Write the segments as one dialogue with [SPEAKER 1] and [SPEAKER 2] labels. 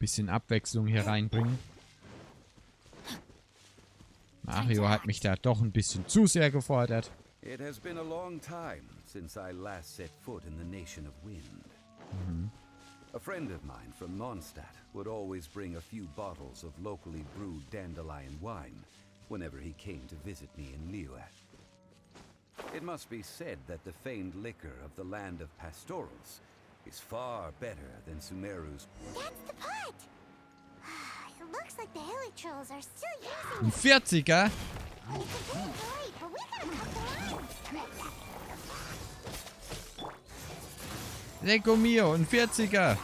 [SPEAKER 1] Bisschen Abwechslung hier reinbringen. Mario hat mich da doch ein bisschen zu sehr gefordert.
[SPEAKER 2] It has been a long time since I last set foot in the nation of wind. A friend of mine from Mondstadt would always bring a few bottles of locally brewed dandelion wine whenever he came to visit me in Liyue. It must be said that the famed liquor of the land of pastorals is far better than Sumeru's.
[SPEAKER 3] That's the pot! It looks like the hilly trolls are still using
[SPEAKER 1] Ein
[SPEAKER 3] it.
[SPEAKER 1] 40er?
[SPEAKER 3] It's a bit bright, but we got a couple lines.
[SPEAKER 1] Lecco mio, ein 40er.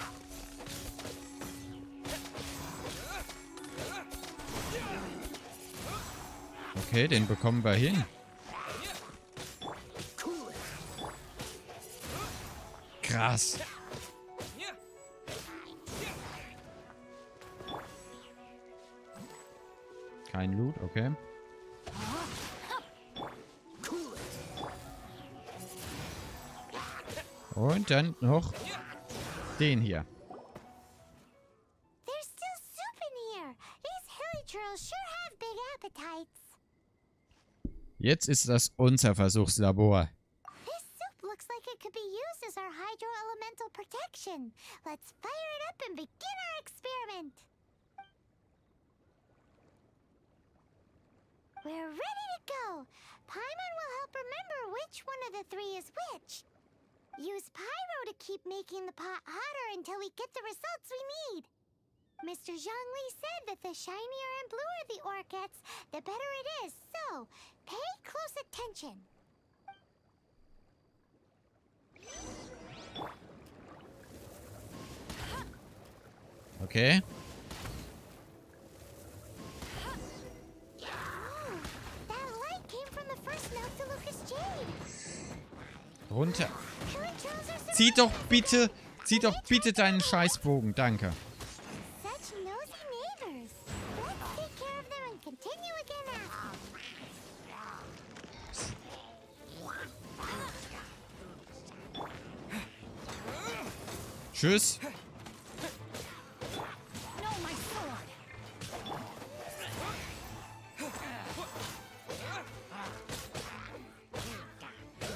[SPEAKER 1] Okay, den bekommen wir hin. Krass. Kein Loot, okay. Und dann noch den hier.
[SPEAKER 3] There's still soup in here. These hilly trolls sure have big appetites.
[SPEAKER 1] Jetzt ist das unser Versuchslabor.
[SPEAKER 3] This soup looks like it could be used as our hydro-elemental protection. Let's fire it up and begin our experiment. We're ready to go. Paimon will help remember which one of the three is which. Use pyro to keep making the pot hotter until we get the results we need. Mr. Zhongli said that the shinier and bluer the ore gets, the better it is. So, pay close attention.
[SPEAKER 1] Okay.
[SPEAKER 3] That light came from the first Noctilucous Jade.
[SPEAKER 1] Runter.
[SPEAKER 3] Hilly trolls are
[SPEAKER 1] Zieh doch bitte deinen Scheißbogen, danke.
[SPEAKER 3] such nosy neighbors. Let's take care of them and continue again after.
[SPEAKER 1] Tschüss.
[SPEAKER 3] No, my sword.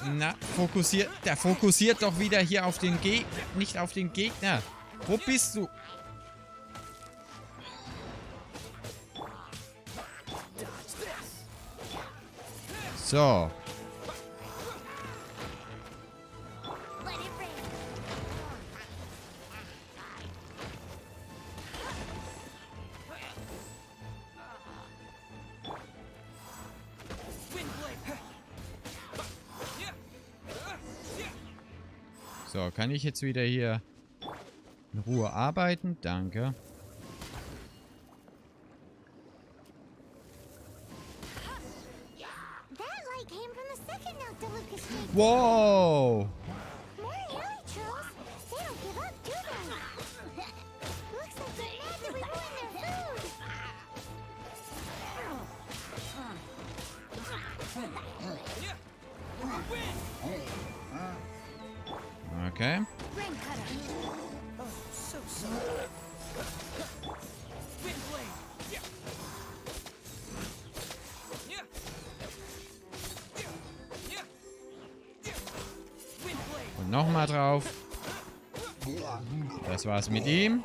[SPEAKER 1] Na, fokussiert. Der fokussiert doch wieder hier auf den nicht auf den Gegner. Wo bist du? So.
[SPEAKER 3] Let it rain.
[SPEAKER 1] So, kann ich jetzt wieder hier in Ruhe arbeiten? Danke.
[SPEAKER 3] That light came from the second Noctilucous Jade.
[SPEAKER 1] Wow.
[SPEAKER 3] More hilly trolls. They don't give up, do they? Looks like they're mad that we ruined their food.
[SPEAKER 1] Okay.
[SPEAKER 3] Rain cutter.
[SPEAKER 4] Oh, so sorry. Wind blade. Wind blade.
[SPEAKER 1] Und nochmal drauf. Das war's mit ihm.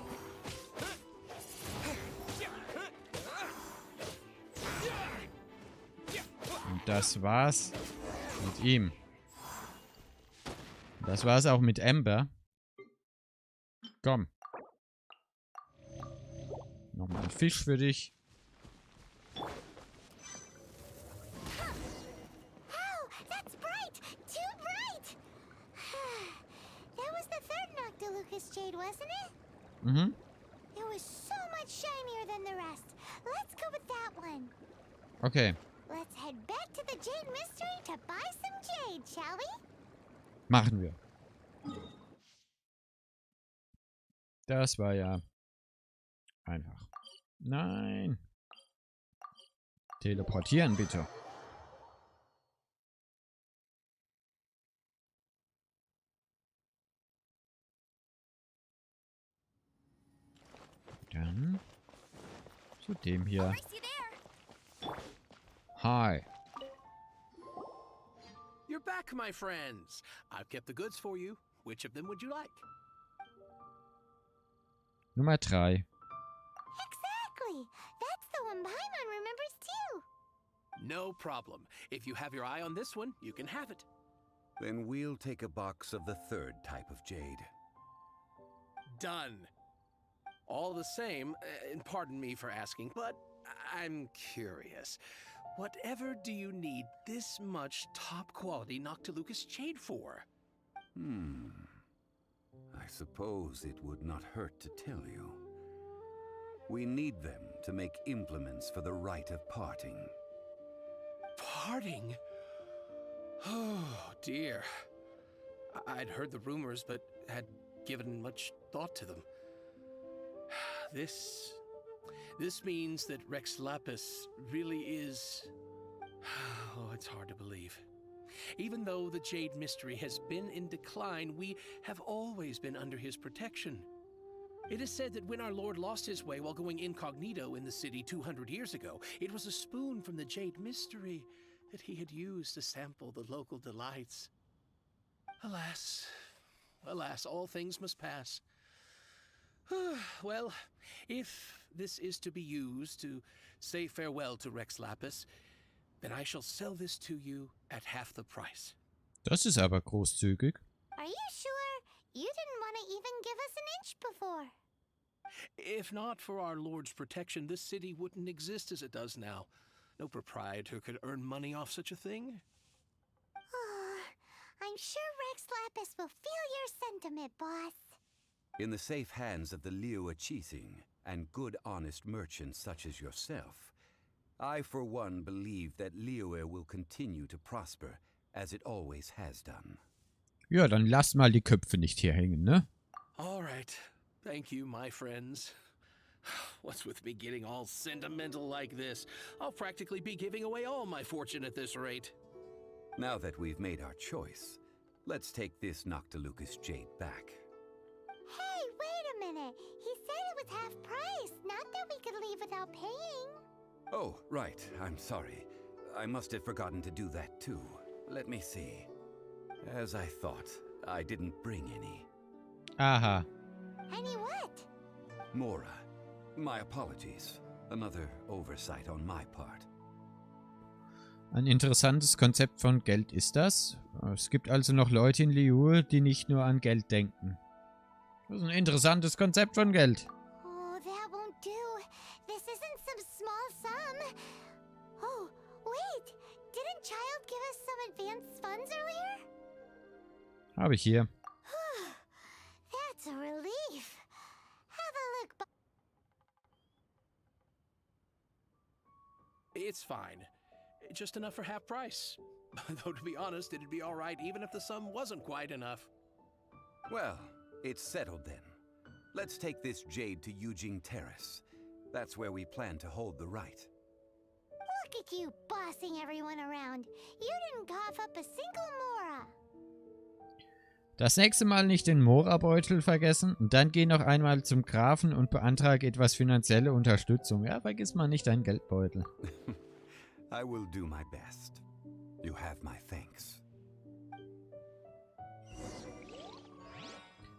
[SPEAKER 1] Und das war's mit ihm. Das war's auch mit Amber. Komm. Nochmal ein Fisch für dich.
[SPEAKER 3] Oh, that's bright! Too bright! That was the third Noctilucous Jade, wasn't it?
[SPEAKER 1] Mhm.
[SPEAKER 3] It was so much shinier than the rest. Let's go with that one.
[SPEAKER 1] Okay.
[SPEAKER 3] Let's head back to the Jade Mystery to buy some jade, shall we?
[SPEAKER 1] Machen wir. Das war ja einfach. Nein. Teleportieren bitte. Dann zu dem hier.
[SPEAKER 3] Race you there.
[SPEAKER 1] Hi.
[SPEAKER 5] You're back, my friends. I've kept the goods for you. Which of them would you like?
[SPEAKER 1] Nummer 3.
[SPEAKER 3] Exactly. That's the one Paimon remembers too.
[SPEAKER 5] No problem. If you have your eye on this one, you can have it.
[SPEAKER 2] Then we'll take a box of the third type of jade.
[SPEAKER 5] Done. All the same, and pardon me for asking, but I'm curious. Whatever do you need this much top-quality Noctilucous jade for?
[SPEAKER 2] I suppose it would not hurt to tell you. We need them to make implements for the rite of parting.
[SPEAKER 5] Parting? Oh, dear. I'd heard the rumors, but had given much thought to them. This means that Rex Lapis really is... Oh, it's hard to believe. Even though the Jade Mystery has been in decline, we have always been under his protection. It is said that when our Lord lost his way while going incognito in the city 200 years ago, it was a spoon from the Jade Mystery that he had used to sample the local delights. Alas, alas, all things must pass. Well, if this is to be used to say farewell to Rex Lapis, then I shall sell this to you at half the price.
[SPEAKER 1] Das ist aber großzügig.
[SPEAKER 3] Are you sure? You didn't want to even give us an inch before.
[SPEAKER 5] If not for our Lord's protection, this city wouldn't exist as it does now. No proprietor could earn money off such a thing.
[SPEAKER 3] I'm sure Rex Lapis will feel your sentiment, boss.
[SPEAKER 2] In the safe hands of the Liyue and good honest merchants such as yourself, I for one believe that Liyue will continue to prosper as it always has done.
[SPEAKER 1] Ja, dann lass mal die Köpfe nicht hier hängen, ne?
[SPEAKER 5] All right. Thank you, my friends. What's with me getting all sentimental like this? I'll practically be giving away all my fortune at this rate.
[SPEAKER 2] Now that we've made our choice, let's take this Noctilucous jade back.
[SPEAKER 3] Hey, wait a minute. He said it was half price, not that we could leave without paying.
[SPEAKER 2] Oh, right. I'm sorry. I must have forgotten to do that too. Let me see. As I thought, I didn't bring any.
[SPEAKER 1] Aha.
[SPEAKER 3] Any what?
[SPEAKER 2] Mora, my apologies. Another oversight on my part.
[SPEAKER 1] Ein interessantes Konzept von Geld ist das. Es gibt also noch Leute in Liyue, die nicht nur an Geld denken. Das ist ein interessantes Konzept von Geld.
[SPEAKER 3] Oh, that won't do. This isn't some small sum. Oh, wait. Didn't Child give us some advanced funds earlier?
[SPEAKER 1] Habe ich hier.
[SPEAKER 3] That's a relief. Have a look.
[SPEAKER 5] It's fine. Just enough for half price. Though to be honest, it'd be all right even if the sum wasn't quite enough.
[SPEAKER 2] Well, it's settled then. Let's take this jade to Yujing Terrace. That's where we plan to hold the rite.
[SPEAKER 3] Look at you bossing everyone around. You didn't cough up a single Mora.
[SPEAKER 1] Das nächste Mal nicht den Mora-Beutel vergessen und dann geh noch einmal zum Grafen und beantrage etwas finanzielle Unterstützung. Ja, vergiss mal nicht deinen Geldbeutel.
[SPEAKER 2] I will do my best. You have my thanks.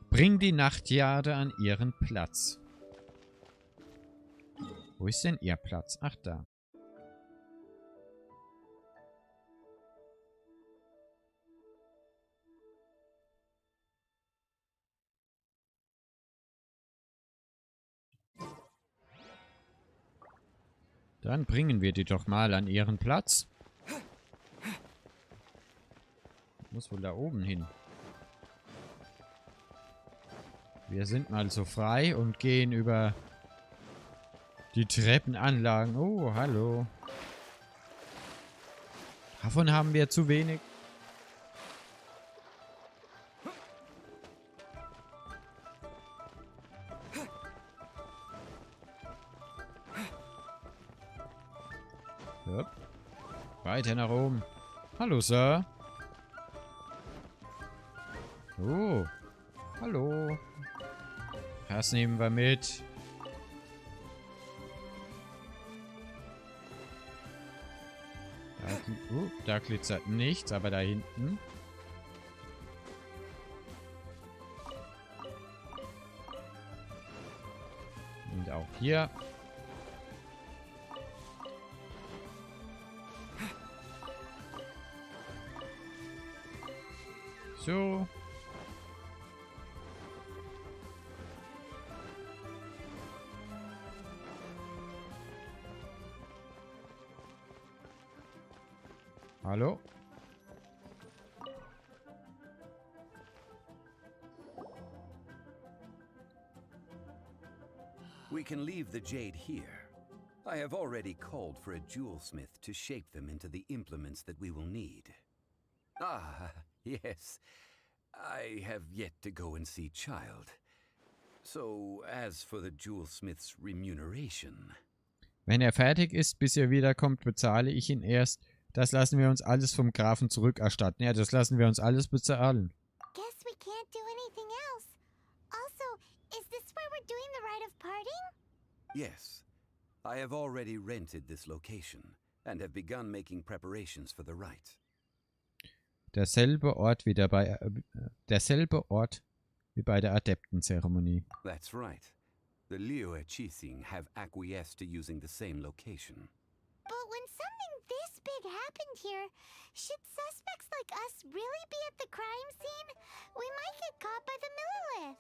[SPEAKER 1] Bring die Nachtjade an ihren Platz. Wo ist denn ihr Platz? Ach, da. Dann bringen wir die doch mal an ihren Platz. Muss wohl da oben hin. Wir sind mal so frei und gehen über die Treppenanlagen. Oh, hallo. Davon haben wir zu wenig. Hopp. Weiter nach oben. Hallo, Sir. Oh. Hallo. Das nehmen wir mit. Da glitzert nichts, aber da hinten. Und auch hier. So. Hallo?
[SPEAKER 2] We can leave the jade here. I have already called for a jewelsmith to shape them into the implements that we will need. Ah, yes. I have yet to go and see Child. So, as for the jewelsmith's remuneration...
[SPEAKER 1] Wenn er fertig ist, bis er wiederkommt, bezahle ich ihn erst. Das lassen wir uns alles vom Grafen zurückerstatten. Ja, das lassen wir uns alles bezahlen.
[SPEAKER 3] Guess we can't do anything else. Also, is this where we're doing the rite of parting?
[SPEAKER 2] Yes. I have already rented this location and have begun making preparations for the rite.
[SPEAKER 1] Derselbe Ort wie bei der Adeptenzeremonie.
[SPEAKER 2] That's right. The Liyue have acquiesced to using the same location.
[SPEAKER 3] But when something this big happened here, should suspects like us really be at the crime scene? We might get caught by the Millilith.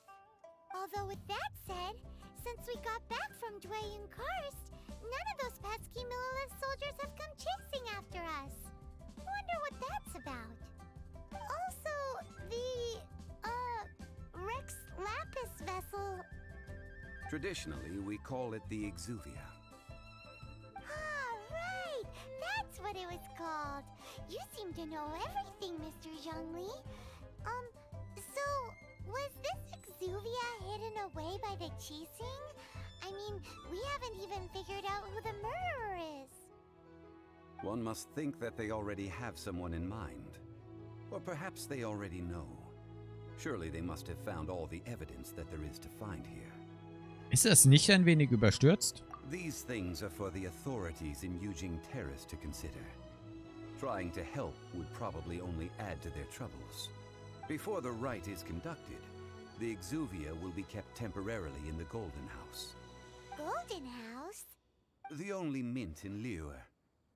[SPEAKER 3] Although with that said, since we got back from Dwayne Karst, none of those pesky Millilith soldiers have come chasing after us. Wonder what that's about. Also, the, Rex Lapis vessel...
[SPEAKER 2] Traditionally, we call it the Exuvia.
[SPEAKER 3] Ah, right! That's what it was called. You seem to know everything, Mr. Zhongli. So, was this Exuvia hidden away by the Qixing? I mean, we haven't even figured out who the murderer is.
[SPEAKER 2] One must think that they already have someone in mind. Or perhaps they already know. Surely they must have found all the evidence that there is to find here.
[SPEAKER 1] Ist das nicht ein wenig überstürzt?
[SPEAKER 2] These things are for the authorities in Yujing Terrace to consider. Trying to help would probably only add to their troubles. Before the rite is conducted, the Exuvia will be kept temporarily in the Golden House.
[SPEAKER 3] Golden House?
[SPEAKER 2] The only mint in Liyue,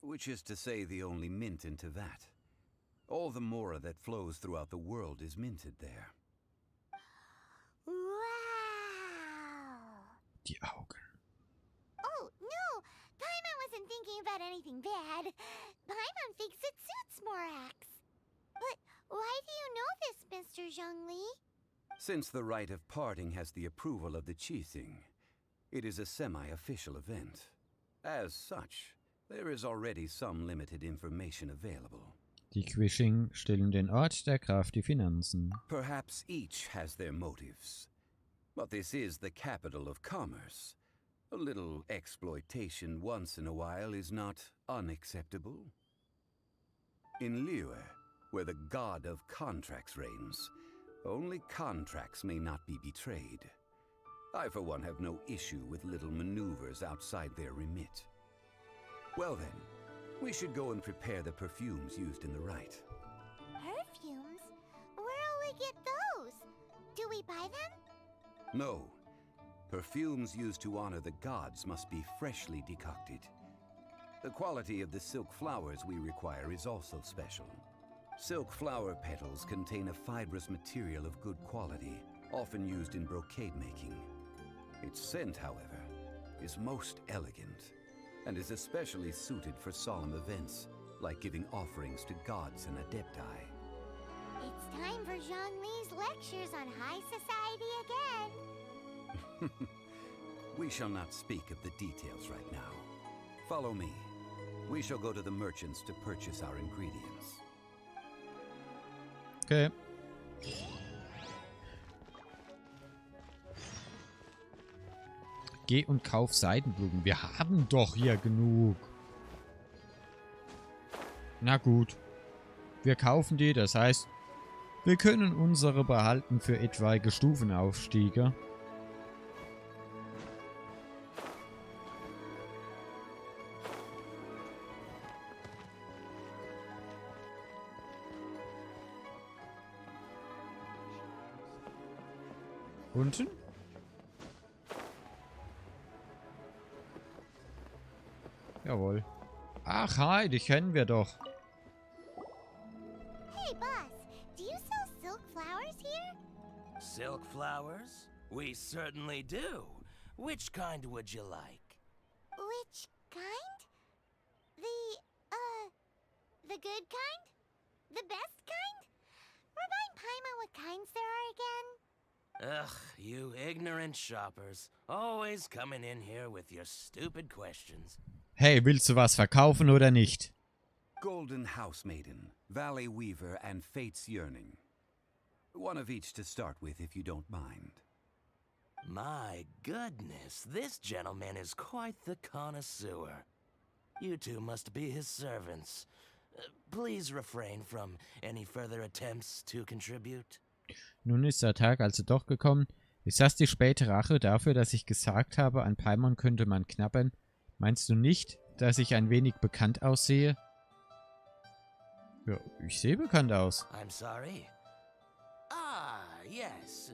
[SPEAKER 2] which is to say the only mint in Teyvat. All the mora that flows throughout the world is minted there.
[SPEAKER 1] Die Augen.
[SPEAKER 3] Oh, no! Paimon wasn't thinking about anything bad. Paimon thinks it suits Morax. But why do you know this, Mr. Zhongli?
[SPEAKER 2] Since the rite of parting has the approval of the Qixing, it is a semi-official event. As such, there is already some limited information available.
[SPEAKER 1] Die Qixing stillen den Ort, der Graf die Finanzen.
[SPEAKER 2] Perhaps each has their motives. But this is the capital of commerce. A little exploitation once in a while is not unacceptable. In Liyue, where the god of contracts reigns, only contracts may not be betrayed. I, for one, have no issue with little maneuvers outside their remit. Well then, we should go and prepare the perfumes used in the rite.
[SPEAKER 3] Perfumes? Where'll we get those? Do we buy them?
[SPEAKER 2] No. Perfumes used to honor the gods must be freshly decocted. The quality of the silk flowers we require is also special. Silk flower petals contain a fibrous material of good quality, often used in brocade making. Its scent, however, is most elegant, and is especially suited for solemn events, like giving offerings to gods and adepti.
[SPEAKER 3] It's time for Zhongli's lectures on high society again.
[SPEAKER 2] We shall not speak of the details right now. Follow me. We shall go to the merchants to purchase our ingredients.
[SPEAKER 1] Okay. Geh und kauf Seidenblumen. Wir haben doch hier genug. Na gut. Wir kaufen die, das heißt, wir können unsere behalten für etwaige Stufenaufstiege. Unten? Jawohl. Ach, hi, dich kennen wir doch.
[SPEAKER 3] Hey, boss, do you sell silk flowers here?
[SPEAKER 4] Silk flowers? We certainly do. Which kind would you like?
[SPEAKER 3] Which kind? The good kind? The best kind? Remind Paimon what kinds there are again.
[SPEAKER 4] Ugh, you ignorant shoppers. Always coming in here with your stupid questions.
[SPEAKER 1] Hey, willst du was verkaufen oder nicht?
[SPEAKER 2] Golden Housemaiden, Valley Weaver, and Fate's Yearning. One of each to start with, if you don't mind.
[SPEAKER 4] My goodness, this gentleman is quite the connoisseur. You two must be his servants. Please refrain from any further attempts to contribute.
[SPEAKER 1] Nun ist der Tag also doch gekommen. Ist das die späte Rache dafür, dass ich gesagt habe, an Paimon könnte man knabbern? Meinst du nicht, dass ich ein wenig bekannt aussehe? Ja, ich sehe bekannt aus.
[SPEAKER 4] I'm sorry. Ah, yes.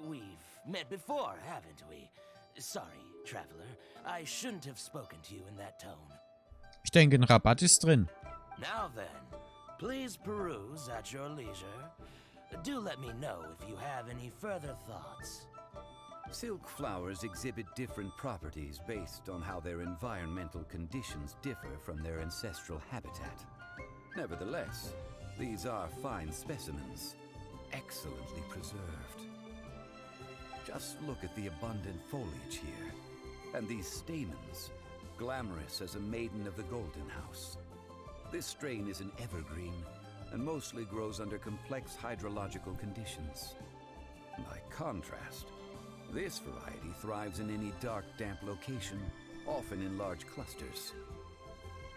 [SPEAKER 4] We've met before, haven't we? Sorry, traveler. I shouldn't have spoken to you in that tone.
[SPEAKER 1] Ich denke, ein Rabatt ist drin.
[SPEAKER 4] Now then, please peruse at your leisure. Do let me know if you have any further thoughts.
[SPEAKER 2] Silk flowers exhibit different properties based on how their environmental conditions differ from their ancestral habitat. Nevertheless, these are fine specimens, excellently preserved. Just look at the abundant foliage here, and these stamens, glamorous as a maiden of the Golden House. This strain is an evergreen, and mostly grows under complex hydrological conditions. By contrast, this variety thrives in any dark, damp location, often in large clusters.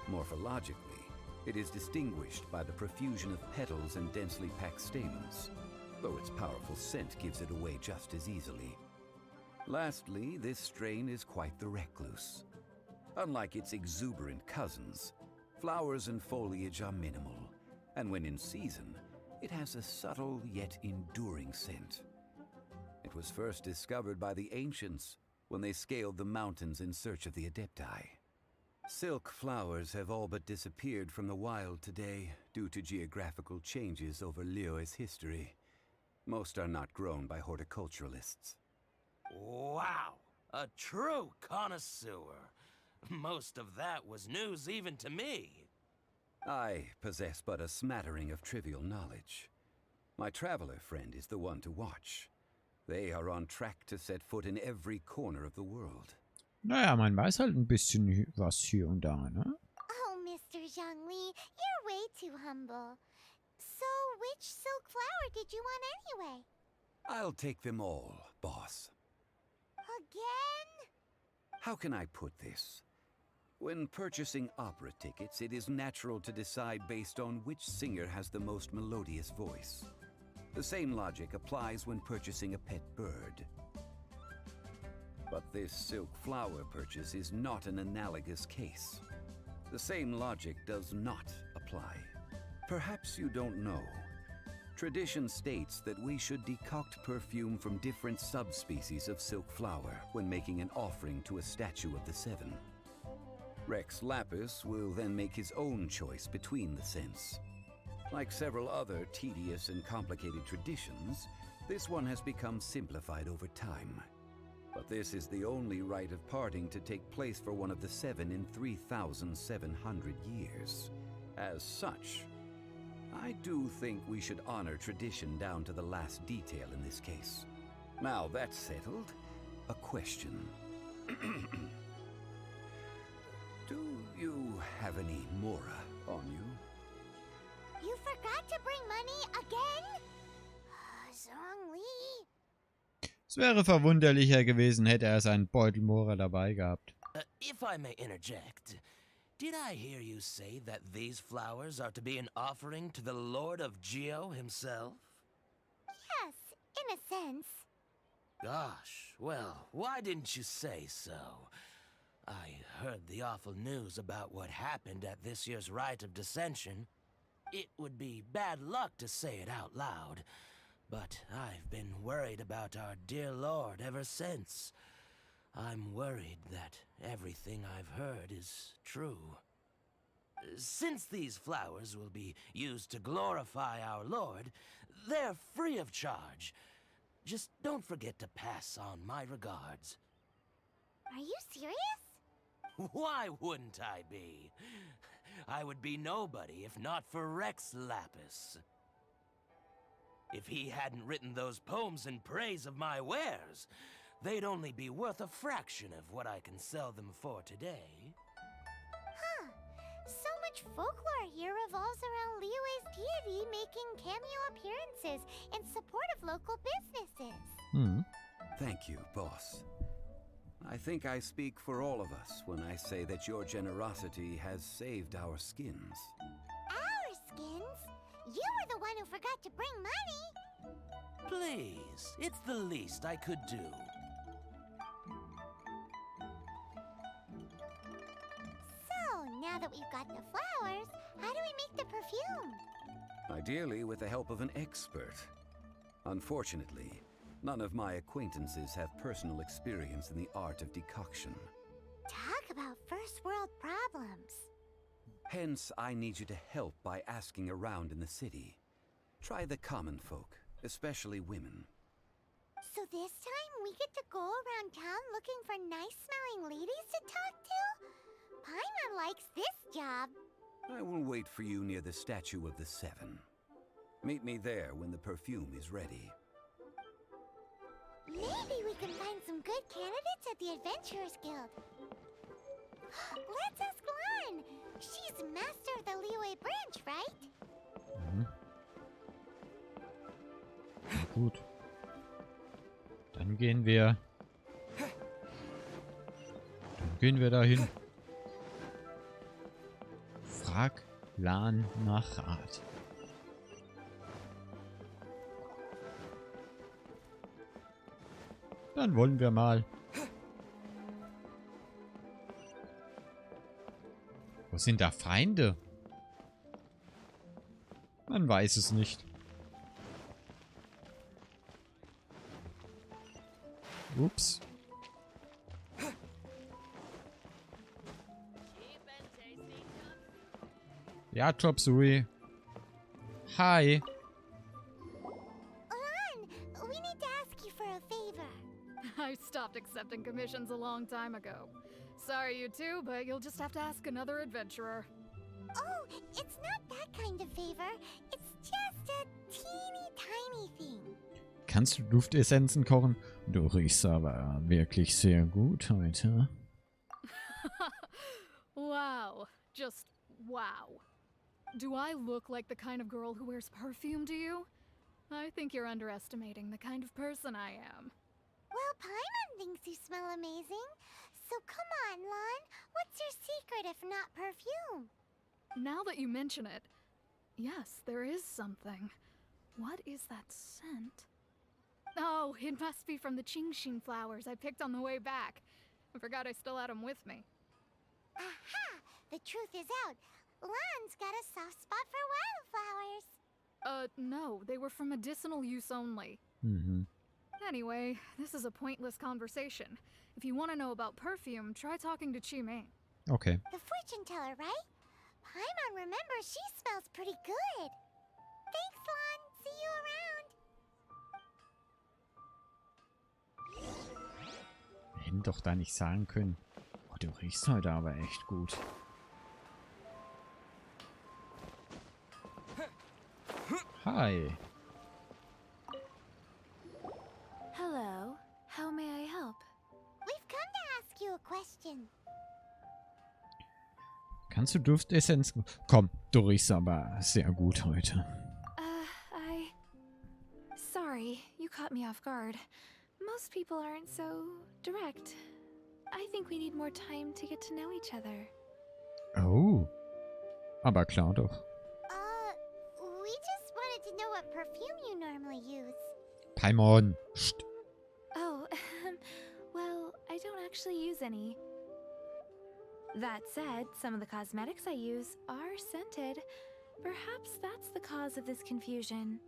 [SPEAKER 2] Morphologically, it is distinguished by the profusion of petals and densely packed stamens, though its powerful scent gives it away just as easily. Lastly, this strain is quite the recluse. Unlike its exuberant cousins, flowers and foliage are minimal, and when in season, it has a subtle yet enduring scent. It was first discovered by the ancients when they scaled the mountains in search of the Adepti. Silk flowers have all but disappeared from the wild today due to geographical changes over Liyue's history. Most are not grown by horticulturalists.
[SPEAKER 4] Wow, a true connoisseur. Most of that was news even to me.
[SPEAKER 2] I possess but a smattering of trivial knowledge. My traveler friend is the one to watch. They are on track to set foot in every corner of the world.
[SPEAKER 1] Naja, man weiß halt ein bisschen was hier und da, ne?
[SPEAKER 3] Oh, Mr. Zhongli, you're way too humble. So, which silk flower did you want anyway?
[SPEAKER 2] I'll take them all, boss.
[SPEAKER 3] Again?
[SPEAKER 2] How can I put this? When purchasing opera tickets, it is natural to decide based on which singer has the most melodious voice. The same logic applies when purchasing a pet bird. But this silk flower purchase is not an analogous case. The same logic does not apply. Perhaps you don't know. Tradition states that we should decoct perfume from different subspecies of silk flower when making an offering to a statue of the seven. Rex Lapis will then make his own choice between the scents. Like several other tedious and complicated traditions, this one has become simplified over time. But this is the only rite of parting to take place for one of the seven in 3,700 years. As such, I do think we should honor tradition down to the last detail in this case. Now that's settled, a question. Do you have any mora on you?
[SPEAKER 3] You forgot to bring money again? Zhongli.
[SPEAKER 1] Es wäre verwunderlicher gewesen, hätte er seinen Beutel Mora dabei gehabt.
[SPEAKER 4] If I may interject, did I hear you say that these flowers are to be an offering to the Lord of Geo himself?
[SPEAKER 3] Yes, in a sense.
[SPEAKER 4] Gosh, well, why didn't you say so? I heard the awful news about what happened at this year's Rite of Dissension. It would be bad luck to say it out loud, But I've been worried about our dear Lord ever since. I'm worried that everything I've heard is true. Since these flowers will be used to glorify our Lord, they're free of charge. Just don't forget to pass on my regards.
[SPEAKER 3] Are you serious?
[SPEAKER 4] Why wouldn't I be? I would be nobody if not for Rex Lapis. If he hadn't written those poems in praise of my wares, they'd only be worth a fraction of what I can sell them for today.
[SPEAKER 3] Huh. So much folklore here revolves around Liyue's deity making cameo appearances in support of local businesses.
[SPEAKER 2] Thank you, boss. I think I speak for all of us when I say that your generosity has saved our skins.
[SPEAKER 3] Our skins? You were the one who forgot to bring money.
[SPEAKER 4] Please, it's the least I could do.
[SPEAKER 3] So, now that we've got the flowers, how do we make the perfume?
[SPEAKER 2] Ideally with the help of an expert. Unfortunately, none of my acquaintances have personal experience in the art of decoction.
[SPEAKER 3] Talk about first world problems.
[SPEAKER 2] Hence, I need you to help by asking around in the city. Try the common folk, especially women.
[SPEAKER 3] So this time we get to go around town looking for nice-smelling ladies to talk to? Paimon likes this job.
[SPEAKER 2] I will wait for you near the statue of the Seven. Meet me there when the perfume is ready.
[SPEAKER 3] Maybe we can find some good candidates at the Adventurers Guild. Let's ask Lan. She's master of the Liyue branch, right?
[SPEAKER 1] Na gut. Dann gehen wir dahin. Frag Lan nach Rat. Dann wollen wir mal. Wo sind da Feinde? Man weiß es nicht. Ups. Ja, Chop Suey. Hi.
[SPEAKER 3] Lan, we need to ask you for a favor.
[SPEAKER 6] I stopped accepting commissions a long time ago. Sorry, you two, but you'll just have to ask another adventurer.
[SPEAKER 3] Oh, it's not that kind of favor. It's just a teeny tiny thing.
[SPEAKER 1] Kannst du Duftessenzen kochen? Du riechst aber wirklich sehr gut heute.
[SPEAKER 6] Wow. Just wow. Do I look like the kind of girl who wears perfume to you? I think you're underestimating the kind of person I am.
[SPEAKER 3] Well, Paimon thinks you smell amazing. So come on, Lan. What's your secret if not perfume?
[SPEAKER 6] Now that you mention it, yes, there is something. What is that scent? Oh, it must be from the Qingxin flowers I picked on the way back. I forgot I still had them with me.
[SPEAKER 3] Aha! The truth is out. Lan's got a soft spot for wildflowers.
[SPEAKER 6] No, they were for medicinal use only. Anyway, this is a pointless conversation. If you want to know about perfume, try talking to Qimei.
[SPEAKER 1] Okay.
[SPEAKER 3] The fortune teller, right? Paimon remembers she smells pretty good. Thanks, Lan. See you around.
[SPEAKER 1] Wir hätten doch da nicht sagen können. Oh, du riechst heute aber echt gut. Hi.
[SPEAKER 7] Hello. How may I help?
[SPEAKER 3] We've come to ask you a question.
[SPEAKER 1] Kannst du Duftessenzen... Komm, du riechst aber sehr gut heute.
[SPEAKER 7] Sorry, you caught me off guard. Most people aren't so direct. I think we need more time to get to know each other.
[SPEAKER 1] Oh. Aber klar doch.
[SPEAKER 3] We just wanted to know what perfume you normally use.
[SPEAKER 1] Paimon. Psst.
[SPEAKER 7] Oh, well, I don't actually use any. That said, some of the cosmetics I use are scented. Perhaps that's the cause of this confusion.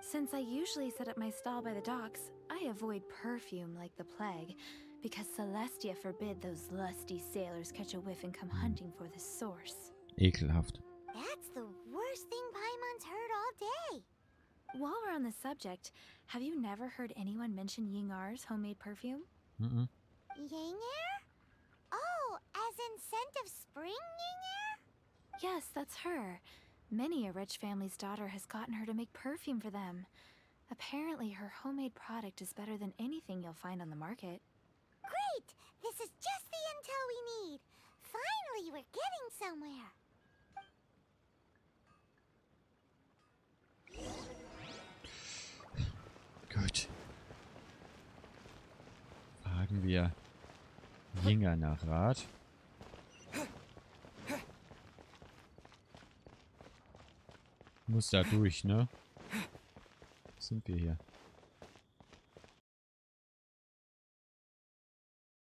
[SPEAKER 7] Since I usually set up my stall by the docks, I avoid perfume like the plague, because Celestia forbid those lusty sailors catch a whiff and come hunting for the source.
[SPEAKER 1] Ekelhaft.
[SPEAKER 3] That's the worst thing Paimon's heard all day.
[SPEAKER 7] While we're on the subject, have you never heard anyone mention Yingar's homemade perfume?
[SPEAKER 1] Mhm.
[SPEAKER 3] Yinger? Oh, as in scent of spring, Yinger?
[SPEAKER 7] Yes, that's her. Many a rich family's daughter has gotten her to make perfume for them. Apparently, her homemade product is better than anything you'll find on the market.
[SPEAKER 3] Great! This is just the intel we need. Finally, we're getting somewhere.
[SPEAKER 1] Gut. Fragen wir Yinger nach Rat. Muss da durch, ne? Sind wir hier?